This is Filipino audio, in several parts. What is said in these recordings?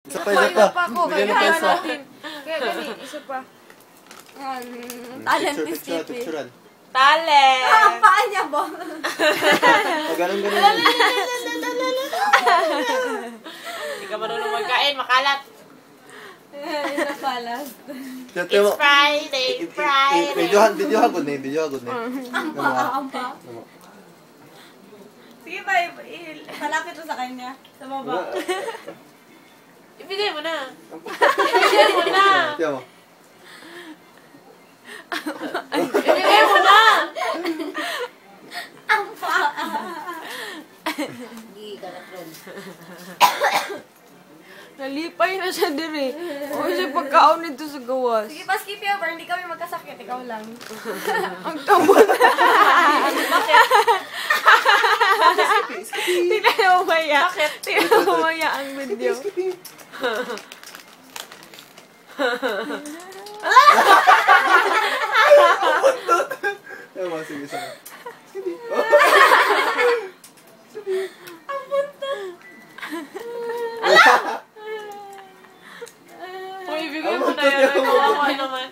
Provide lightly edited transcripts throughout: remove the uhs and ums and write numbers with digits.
Isa pa, isa pa. Bigyan mo pa isa. Kaya gani, isa pa. Talent ni Skippy. Picturean. Talent! Ang paa niya ba? Ganun. Hindi ka marunong magkain, makalat. Isa pa last. It's Friday, Friday. Videohan good na. Ang paa. Sige ba, palapit mo sa kanya. Sa baba. Ibigay mo na. Ibigay mo na. Tiyan mo. Ibigay mo na. Ang paa. Hindi ka na friend. Nalipay na siya dire. O siya pagkaon nito sa gawas. Sige pa, skip over. Hindi kami magkasakit. Ikaw lang. Ang tabo na. Tingnan na umaya. Bakit? Tingnan na umaya ang video. Tiyan mo, sige, isa na. Ang punta. Uy, ibigay mo na yan. Kawawa naman.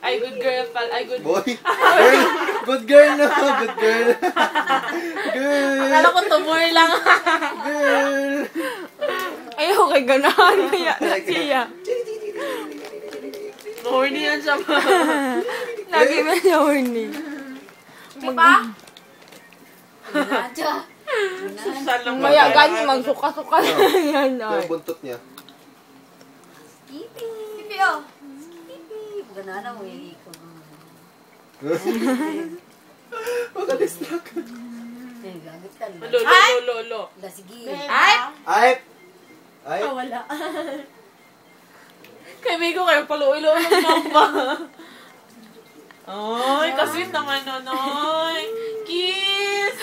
Ay, good girl pal. Ay, good Boy. Good girl na. Good girl. Akala ko tumor lang. Girl. Ayaw kay ganahan. Kaya na siya. Horny yan siya. Lagi ba siya horny? Di ba? Radya. Susan lang. Maya ganyan magsuka-suka yan. Ito yung buntot niya. Skippy. Skippy oh. Skippy. Ganana mo yung ikaw. Maka-distract. Eh, gamit ka lang. Lolo. Sige. Ay! Oh, wala. Kay Migo kayo, paluilo ng mamba. Ay, kasweet naman nun, oy. Kiss!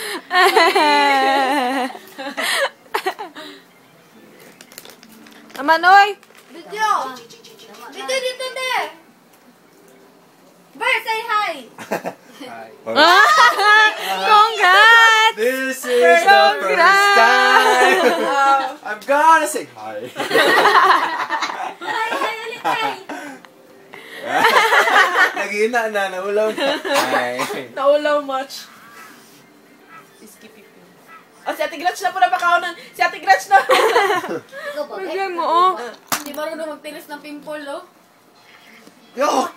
Amanoy! Video. Dito, de! Bar, say hi! Congrats! This is the first time I'm gonna say hi. Nag-iina na, naulaw na. Hi. Naulaw much. Skippy po. Oh, si Ate Gretch na po na pakaunan. Si Ate Gretch na. Ikaw ba? Bigyan mo oh. Hindi marunong magtilis ng pimple, oh. Yo!